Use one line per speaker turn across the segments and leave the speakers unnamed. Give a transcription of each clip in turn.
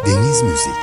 Deniz Müzik.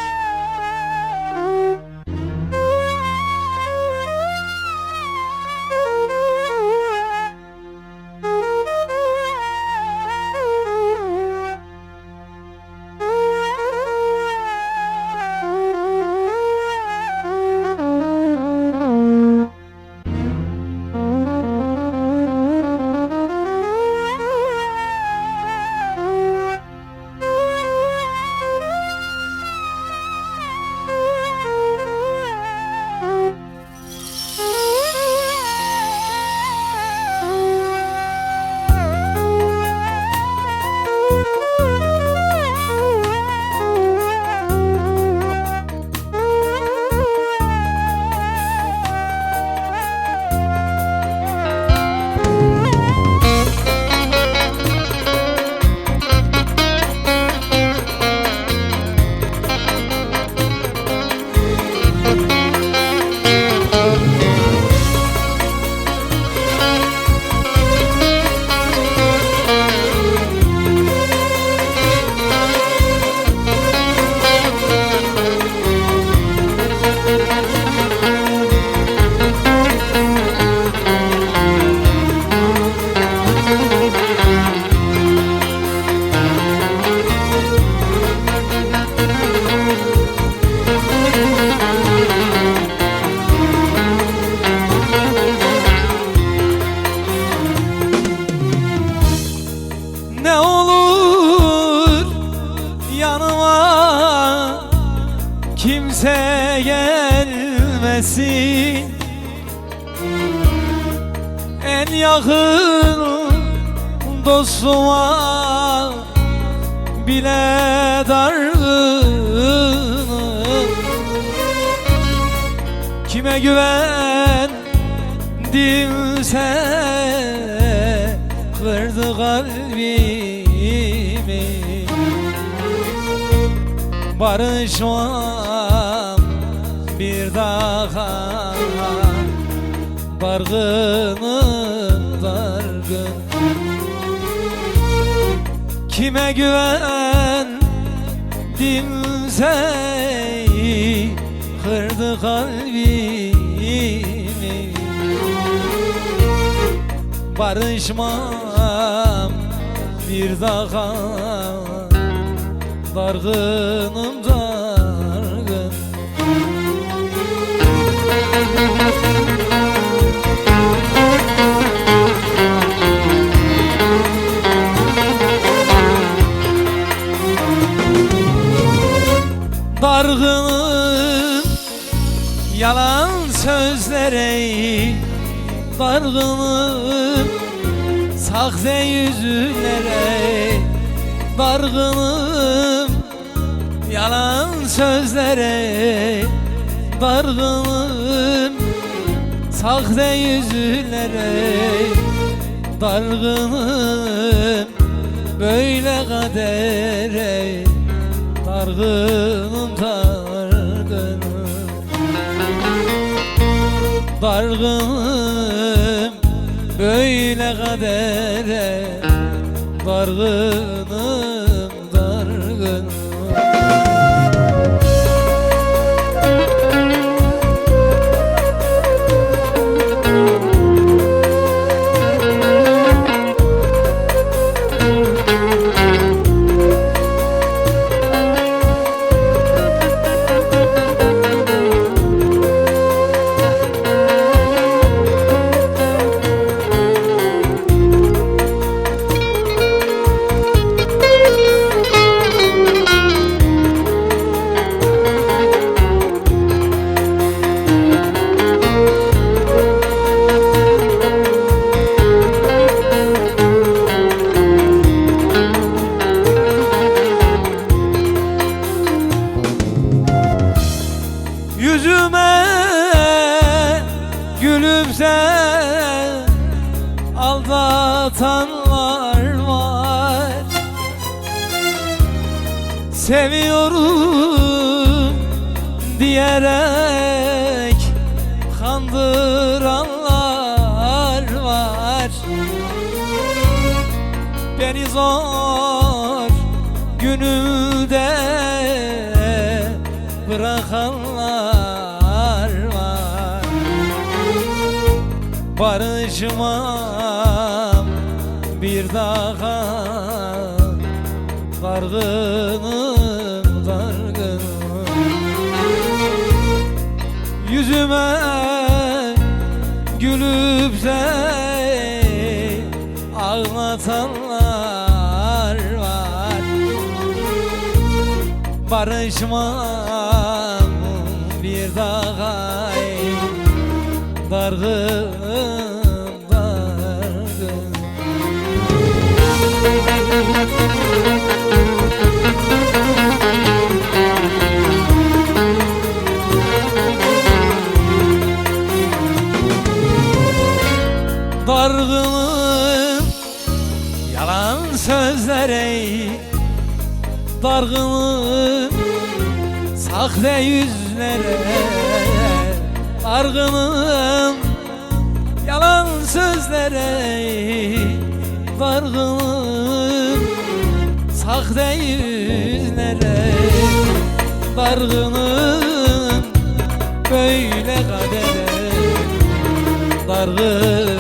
Ne olur yanıma kimse gelmesin, en yakın dostuma bile dargınım. Kime güvendimse kırdı kalbimi. Barışmam bir daha, dargınım dargın. Kime güvendimse kırdı kalbimi. Barışmam bir daha, dargınım dargın. Dargınım yalan sözlere, dargınım sahte yüzlere, dargınım yalan sözlere, dargınım sahte yüzlere, dargınım böyle kadere, dargınım dargınım. Dargınım böyle kadere, dargınım dargınım. Yüzüme gülüp de aldatanlar var. Seviyorum diyerek kandıranlar var. Beni zor günümde bırakanlar var. Barışmam bir daha, dargınım dargınım. Yüzüme gülüp de ağlatanlar var. Barışmam bir daha, dargınım dargınım. Dargınım yalan sözlere, dargınım sahte yüzlere. Dargınım yalan sözlere, dargınım sahte yüzlere. Dargınım böyle kadere, dargınım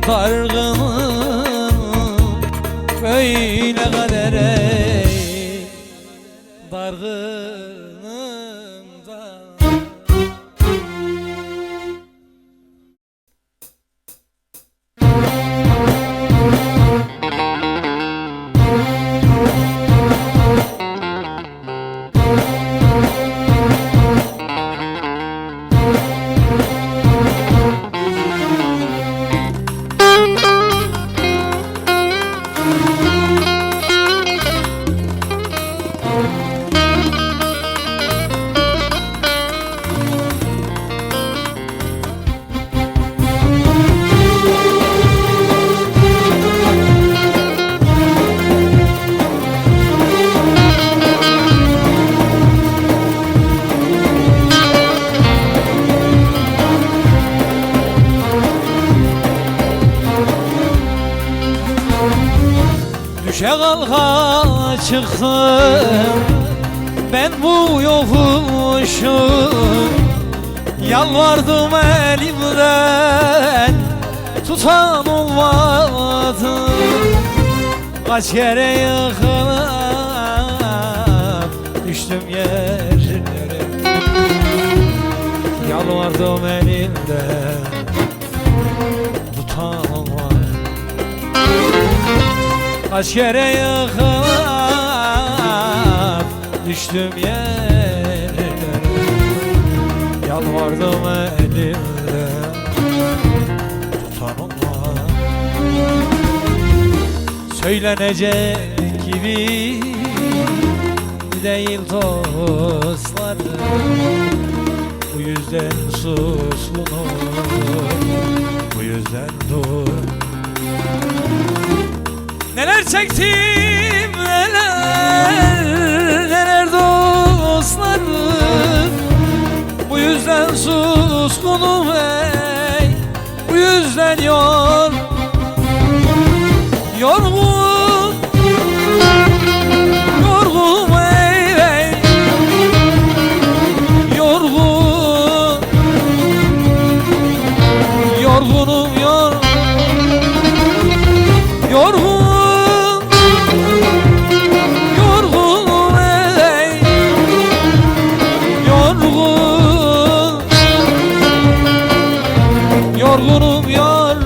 dargınım böyle kadere, dargınım da. Düşe kalka çıktım ben bu yokuşum. Yalvardım elimden, tutan olmadı. Kaç kere yıkılıp düştüm yerlere. Yalvardım elimden, tutan olmadı. Kaç kere yıkılıp düştüm yerlere. Yalvardım elimde, tutan olmaz. Söylenecek gibi değil dostlarım, bu yüzden suskunum, bu yüzden dur. Neler çektim neler dostlarım, bu yüzden suskunum ey, bu yüzden yorgun yorgunum ey, ey. Yorgunum yorgun. Yorgunum yar.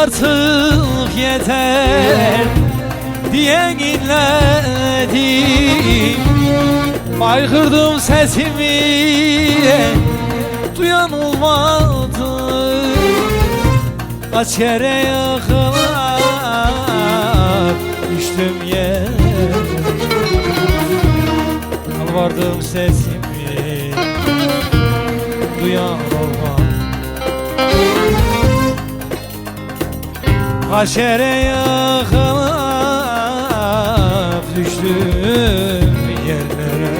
artık yeter diye inledim. Baykırdım sesimi, duyan olmadı. Kaç kere yakalar düştüm yere, yalvardım sesimi, duyan olmadı. Kaç kere yakalar düştüm yerlere,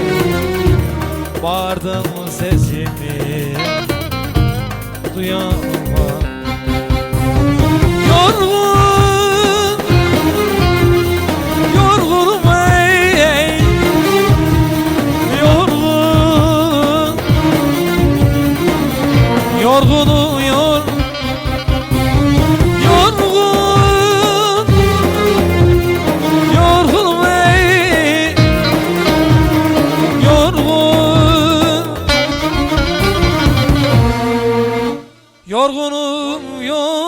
bağırdım sesimi, duyan olmadı. Yorgun, yorgunum ey, yorgun, yorgunum yorgun, yorgunum ey, yorgun, yorgunum yorgun.